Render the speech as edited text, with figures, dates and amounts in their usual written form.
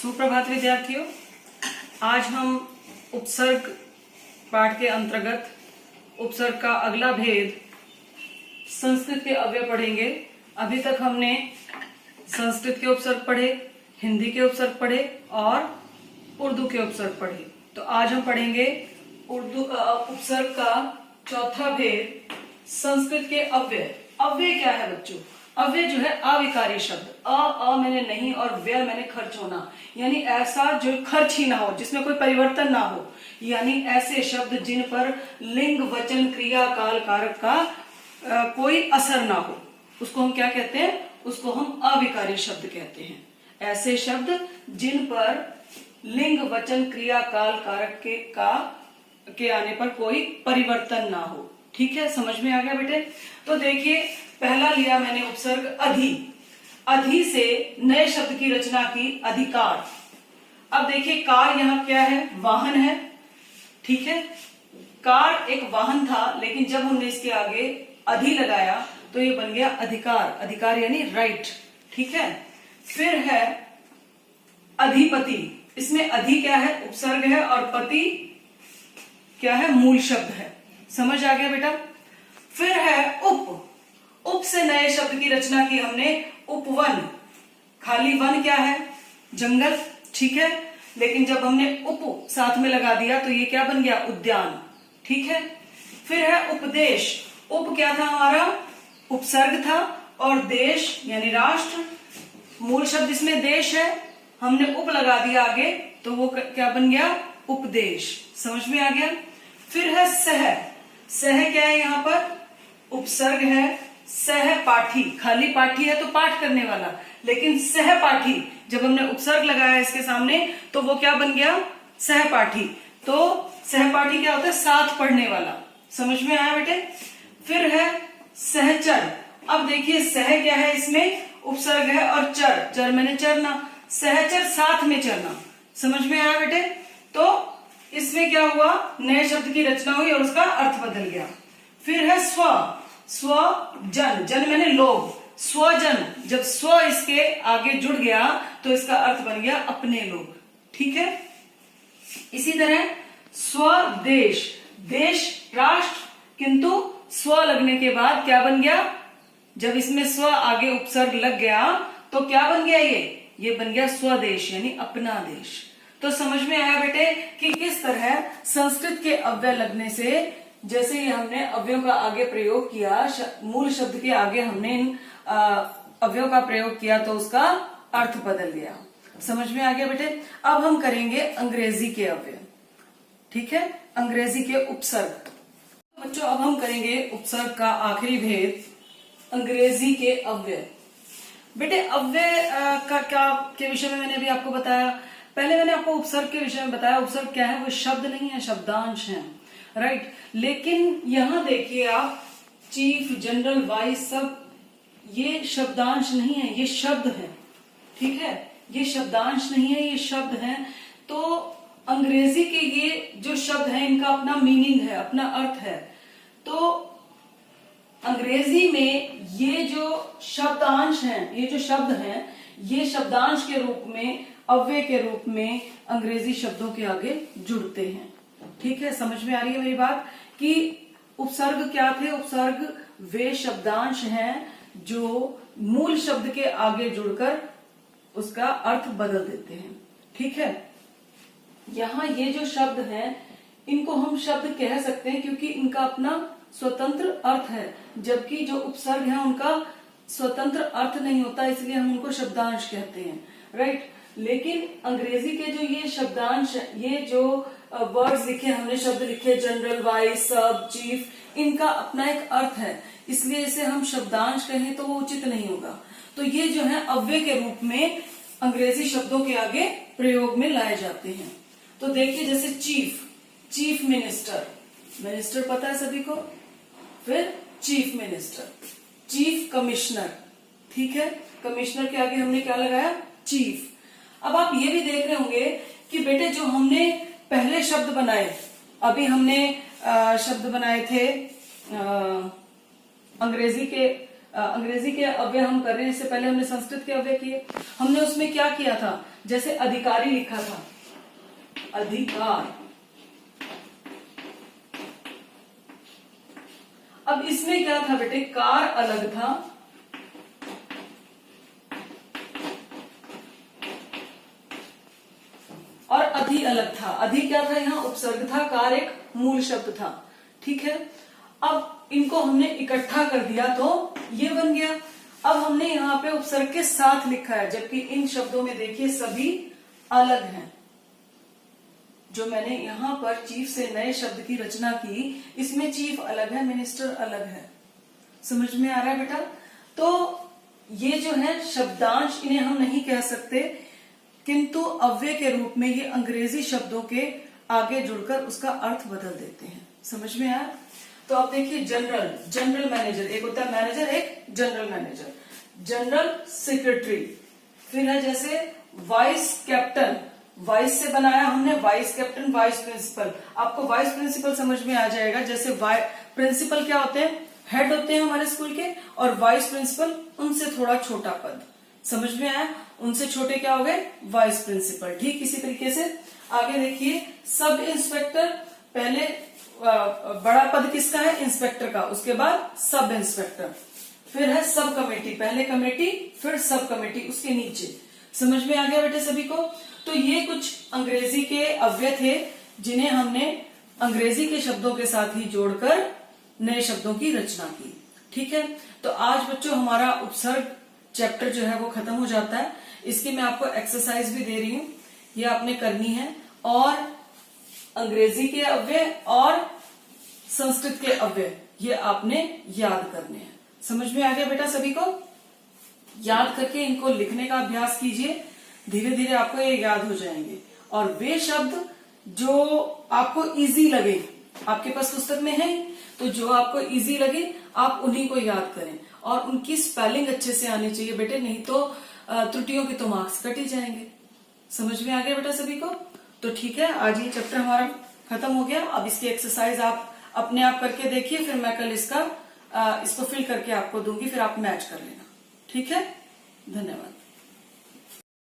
सुप्रभात विद्यार्थियों, आज हम उपसर्ग पाठ के अंतर्गत उपसर्ग का अगला भेद संस्कृत के अव्यय पढ़ेंगे। अभी तक हमने संस्कृत के उपसर्ग पढ़े, हिंदी के उपसर्ग पढ़े और उर्दू के उपसर्ग पढ़े। तो आज हम पढ़ेंगे उर्दू का उपसर्ग का चौथा भेद, संस्कृत के अव्यय। अव्यय क्या है बच्चों? अव्यय जो है अविकारी शब्द, अ मैंने नहीं और व्यय मैंने खर्च होना, यानी ऐसा जो खर्च ही ना हो, जिसमें कोई परिवर्तन ना हो, यानी ऐसे शब्द जिन पर लिंग वचन क्रिया काल कारक का कोई असर ना हो, उसको हम क्या कहते हैं? उसको हम अविकारी शब्द कहते हैं। ऐसे शब्द जिन पर लिंग वचन क्रिया काल कारक के आने पर कोई परिवर्तन ना हो। ठीक है, समझ में आ गया बेटे? तो देखिए, पहला लिया मैंने उपसर्ग अधि। अधि से नए शब्द की रचना की, अधिकार। अब देखिए, कार यहाँ क्या है? वाहन है। ठीक है, कार एक वाहन था, लेकिन जब हमने इसके आगे अधि लगाया तो ये बन गया अधिकार। अधिकार यानी राइट। ठीक है, फिर है अधिपति। इसमें अधि क्या है? उपसर्ग है, और पति क्या है? मूल शब्द है। समझ आ गया बेटा? फिर है उप। उप से नए शब्द की रचना की हमने, उपवन। खाली वन क्या है? जंगल। ठीक है, लेकिन जब हमने उप साथ में लगा दिया तो ये क्या बन गया? उद्यान। ठीक है, फिर है उपदेश। उप क्या था हमारा? उपसर्ग था, और देश यानी राष्ट्र, मूल शब्द इसमें देश है, हमने उप लगा दिया आगे तो वो क्या बन गया? उपदेश। समझ में आ गया? फिर है सह। सह क्या है? यहाँ पर उपसर्ग है, सहपाठी। खाली पाठी है तो पाठ करने वाला, लेकिन सहपाठी जब हमने उपसर्ग लगाया इसके सामने तो वो क्या बन गया? सहपाठी। तो सहपाठी क्या होता है? साथ पढ़ने वाला। समझ में आया बेटे? फिर है सहचर। अब देखिए, सह क्या है? इसमें उपसर्ग है, और चर, चर मैंने चरना, सहचर साथ में चरना। समझ में आया बेटे? तो इसमें क्या हुआ? नए शब्द की रचना हुई और उसका अर्थ बदल गया। फिर है स्व। स्वजन, जन मैंने लोग, स्वजन। जब स्व इसके आगे जुड़ गया तो इसका अर्थ बन गया अपने लोग। ठीक है, इसी तरह स्वदेश। देश राष्ट्र, किंतु स्व लगने के बाद क्या बन गया? जब इसमें स्व आगे उपसर्ग लग गया तो क्या बन गया? ये बन गया स्वदेश, यानी अपना देश। तो समझ में आया बेटे कि किस तरह संस्कृत के अव्यय लगने से, जैसे ही हमने अव्ययों का आगे प्रयोग किया, मूल शब्द के आगे हमने इन अव्ययों का प्रयोग किया तो उसका अर्थ बदल गया। समझ में आ गया बेटे? अब हम करेंगे अंग्रेजी के अव्यय। ठीक है, अंग्रेजी के उपसर्ग। बच्चों, अब हम करेंगे उपसर्ग का आखिरी भेद, अंग्रेजी के अव्यय। बेटे, अव्यय के विषय में मैंने अभी आपको बताया। पहले मैंने आपको उपसर्ग के विषय में बताया। उपसर्ग क्या है? वो शब्द नहीं है, शब्दांश है। राइट, लेकिन यहां देखिए आप, चीफ, जनरल, वाइस, सब ये शब्दांश नहीं है, ये शब्द है। ठीक है, ये शब्दांश नहीं है, ये शब्द है। तो अंग्रेजी के ये जो शब्द है, इनका अपना मीनिंग है, अपना अर्थ है। तो अंग्रेजी में ये जो शब्दांश हैं, ये जो शब्द हैं, ये शब्दांश के रूप में, अव्यय के रूप में अंग्रेजी शब्दों के आगे जुड़ते हैं। ठीक है, समझ में आ रही है मेरी बात? कि उपसर्ग क्या थे? उपसर्ग वे शब्दांश हैं जो मूल शब्द के आगे जुड़कर उसका अर्थ बदल देते हैं। ठीक है, यहाँ ये जो शब्द हैं, इनको हम शब्द कह सकते हैं क्योंकि इनका अपना स्वतंत्र अर्थ है, जबकि जो उपसर्ग है उनका स्वतंत्र अर्थ नहीं होता, इसलिए हम उनको शब्दांश कहते हैं। राइट, लेकिन अंग्रेजी के जो ये शब्दांश, ये जो वर्ड्स लिखे, हमने शब्द लिखे, जनरल, वाइस, सब, चीफ, इनका अपना एक अर्थ है, इसलिए इसे हम शब्दांश कहें तो वो उचित नहीं होगा। तो ये जो है अव्यय के रूप में अंग्रेजी शब्दों के आगे प्रयोग में लाए जाते हैं। तो देखिए, जैसे चीफ, चीफ मिनिस्टर, मिनिस्टर पता है सभी को। फिर चीफ मिनिस्टर, चीफ कमिश्नर। ठीक है, कमिश्नर के आगे हमने क्या लगाया? चीफ। अब आप ये भी देख रहे होंगे कि बेटे, जो हमने पहले शब्द बनाए, अभी हमने शब्द बनाए थे अंग्रेजी के अंग्रेजी के अव्यय हम कर रहे हैं। इससे पहले हमने संस्कृत के अव्यय किए। हमने उसमें क्या किया था, जैसे अधिकारी लिखा था, अधिकार। अब इसमें क्या था बेटे, कार अलग था और अधि अलग था। अधि क्या था, यहां उपसर्ग था, कार एक मूल शब्द था। ठीक है, अब इनको हमने इकट्ठा कर दिया तो ये बन गया। अब हमने यहाँ पे उपसर्ग के साथ लिखा है, जबकि इन शब्दों में देखिए सभी अलग हैं। जो मैंने यहाँ पर चीफ से नए शब्द की रचना की, इसमें चीफ अलग है, मिनिस्टर अलग है। समझ में आ रहा है बेटा? तो ये जो है शब्दांश, इन्हें हम नहीं कह सकते, किंतु अव्यय के रूप में ये अंग्रेजी शब्दों के आगे जुड़कर उसका अर्थ बदल देते हैं। समझ में आया? तो अब देखिए जनरल मैनेजर, एक होता है मैनेजर, एक जनरल मैनेजर। जनरल सेक्रेटरी, फिर है जैसे वाइस कैप्टन, वाइस से बनाया हमने वाइस कैप्टन, वाइस प्रिंसिपल। आपको वाइस प्रिंसिपल समझ में आ जाएगा। जैसे प्रिंसिपल क्या होते हैं, हेड होते हैं हमारे स्कूल के, और वाइस प्रिंसिपल उनसे थोड़ा छोटा पद। समझ में आया? उनसे छोटे क्या हो गए, वाइस प्रिंसिपल। ठीक इसी तरीके से आगे देखिए सब इंस्पेक्टर, पहले बड़ा पद किसका है, इंस्पेक्टर का, उसके बाद सब इंस्पेक्टर, फिर है सब कमेटी, पहले कमेटी फिर सब कमेटी उसके नीचे। समझ में आ गया बेटे सभी को? तो ये कुछ अंग्रेजी के अव्यय थे जिन्हें हमने अंग्रेजी के शब्दों के साथ ही जोड़कर नए शब्दों की रचना की। ठीक है, तो आज बच्चों हमारा उपसर्ग चैप्टर जो है वो खत्म हो जाता है। इसकी मैं आपको एक्सरसाइज भी दे रही हूँ, ये आपने करनी है, और अंग्रेजी के अव्यय और संस्कृत के अव्यय ये आपने याद करने हैं। समझ में आ गया बेटा सभी को? याद करके इनको लिखने का अभ्यास कीजिए, धीरे धीरे आपको ये याद हो जाएंगे। और वे शब्द जो आपको इजी लगे, आपके पास पुस्तक में है, तो जो आपको इजी लगे आप उन्हीं को याद करें, और उनकी स्पेलिंग अच्छे से आनी चाहिए बेटे, नहीं तो त्रुटियों के तो मार्क्स कट ही जाएंगे। समझ में आ गया बेटा सभी को? तो ठीक है, आज ये चैप्टर हमारा खत्म हो गया। अब इसकी एक्सरसाइज आप अपने आप करके देखिए, फिर मैं कल इसको फिल करके आपको दूंगी, फिर आप मैच कर लेना। ठीक है, धन्यवाद।